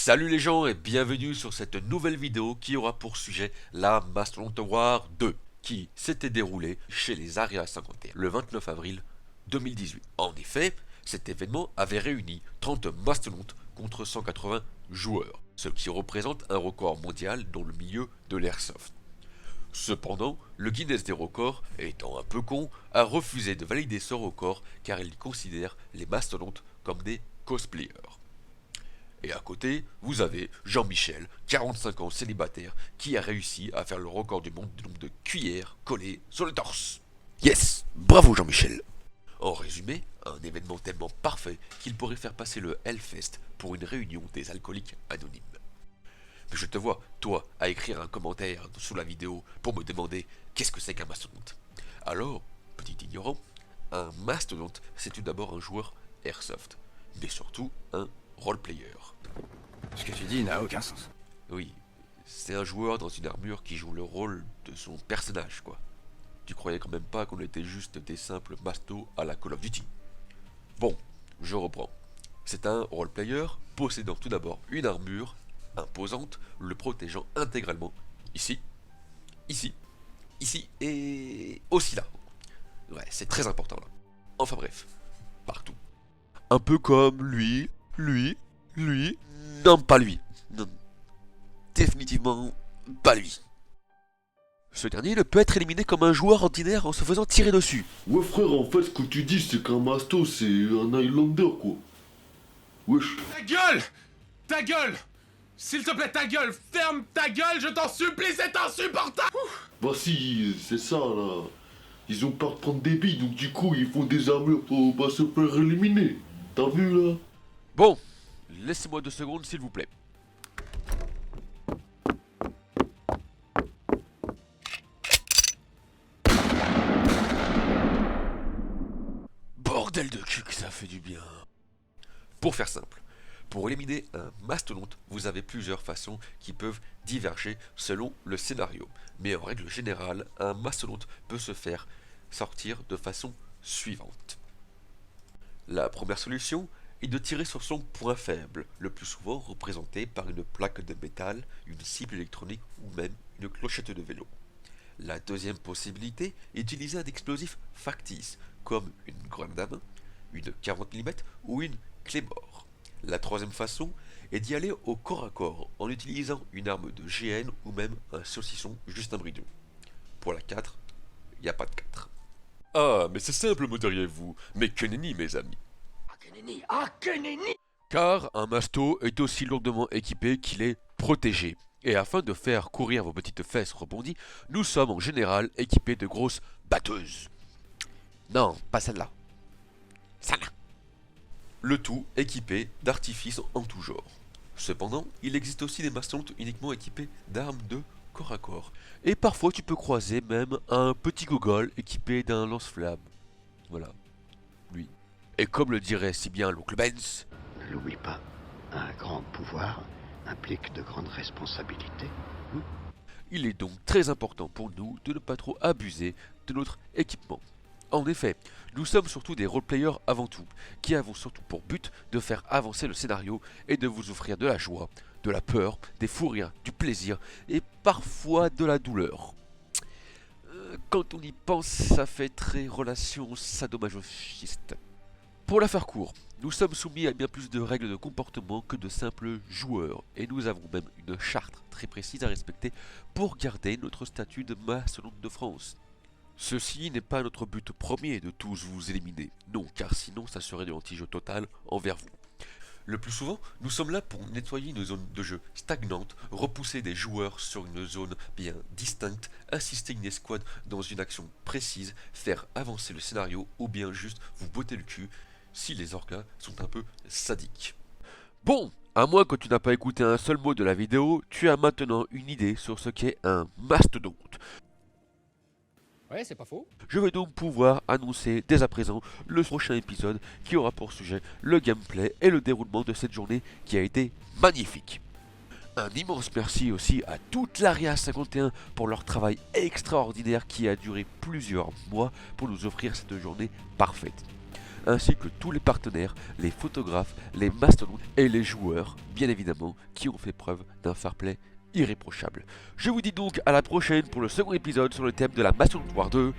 Salut les gens et bienvenue sur cette nouvelle vidéo qui aura pour sujet la Mastodon War 2 qui s'était déroulée chez les Area 51 le 29 avril 2018. En effet, cet événement avait réuni 30 mastodontes contre 180 joueurs, ce qui représente un record mondial dans le milieu de l'airsoft. Cependant, le Guinness des records, étant un peu con, a refusé de valider ce record car il considère les mastodontes comme des cosplayers. Et à côté, vous avez Jean-Michel, 45 ans célibataire, qui a réussi à faire le record du monde du nombre de cuillères collées sur le torse. Yes, bravo Jean-Michel. En résumé, un événement tellement parfait qu'il pourrait faire passer le Hellfest pour une réunion des alcooliques anonymes. Mais je te vois, toi, à écrire un commentaire sous la vidéo pour me demander qu'est-ce que c'est qu'un mastodonte. Alors, petit ignorant, un mastodonte c'est tout d'abord un joueur airsoft, mais surtout un roleplayer. Ce que tu dis n'a aucun sens. Oui, c'est un joueur dans une armure qui joue le rôle de son personnage, quoi. Tu croyais quand même pas qu'on était juste des simples mastos à la Call of Duty. Bon, je reprends. C'est un roleplayer possédant tout d'abord une armure imposante, le protégeant intégralement, ici, ici, ici et aussi là. Ouais, c'est très important là. Enfin bref, partout. Un peu comme lui. Non, pas lui. Non, définitivement pas lui. Ce dernier ne peut être éliminé comme un joueur ordinaire en se faisant tirer dessus. Ouais frère, en fait ce que tu dis c'est qu'un masto c'est un Highlander quoi. Wesh. Ta gueule! Ta gueule! S'il te plaît, ta gueule! Ferme ta gueule, je t'en supplie, c'est insupportable! Bah si, c'est ça là. Ils ont peur de prendre des billes donc du coup ils font des armures pour pas se faire éliminer. T'as vu là? Bon, laissez-moi 2 secondes s'il vous plaît. Bordel de cul que ça fait du bien. Pour faire simple, pour éliminer un mastodonte, vous avez plusieurs façons qui peuvent diverger selon le scénario. Mais en règle générale, un mastodonte peut se faire sortir de façon suivante. La première solution est de tirer sur son point faible, le plus souvent représenté par une plaque de métal, une cible électronique ou même une clochette de vélo. La deuxième possibilité est d'utiliser un explosif factice, comme une grenade à main, une 40 mm ou une clé mort. La troisième façon est d'y aller au corps à corps en utilisant une arme de GN ou même un saucisson juste un bridou. Pour la 4, il n'y a pas de 4. Ah, mais c'est simple me diriez-vous, mais que nenni mes amis. Car un masto est aussi lourdement équipé qu'il est protégé. Et afin de faire courir vos petites fesses rebondies, nous sommes en général équipés de grosses batteuses. Non, pas celle-là. Celle-là. Le tout équipé d'artifices en tout genre. Cependant, il existe aussi des mastodontes uniquement équipés d'armes de corps à corps. Et parfois tu peux croiser même un petit gogol équipé d'un lance-flamme. Voilà, lui. Et comme le dirait si bien l'oncle Benz, Ne l'oublie pas, un grand pouvoir implique de grandes responsabilités. il est donc très important pour nous de ne pas trop abuser de notre équipement. En effet, nous sommes surtout des roleplayers avant tout, qui avons surtout pour but de faire avancer le scénario et de vous offrir de la joie, de la peur, des fous rires, du plaisir et parfois de la douleur. Quand on y pense, ça fait très relation sadomasochiste. Pour la faire court, nous sommes soumis à bien plus de règles de comportement que de simples joueurs, et nous avons même une charte très précise à respecter pour garder notre statut de mastodonte de France. Ceci n'est pas notre but premier de tous vous éliminer, non, car sinon ça serait de l'anti-jeu total envers vous. Le plus souvent, nous sommes là pour nettoyer une zone de jeu stagnante, repousser des joueurs sur une zone bien distincte, assister une escouade dans une action précise, faire avancer le scénario ou bien juste vous botter le cul si les orgas sont un peu sadiques. Bon, à moins que tu n'as pas écouté un seul mot de la vidéo, tu as maintenant une idée sur ce qu'est un mastodonte. Ouais, c'est pas faux. Je vais donc pouvoir annoncer dès à présent le prochain épisode qui aura pour sujet le gameplay et le déroulement de cette journée qui a été magnifique. Un immense merci aussi à toute l'Area 51 pour leur travail extraordinaire qui a duré plusieurs mois pour nous offrir cette journée parfaite. ainsi que tous les partenaires, les photographes, les mastodontes et les joueurs, bien évidemment, qui ont fait preuve d'un fair play irréprochable. Je vous dis donc à la prochaine pour le second épisode sur le thème de la Mastodon War 2.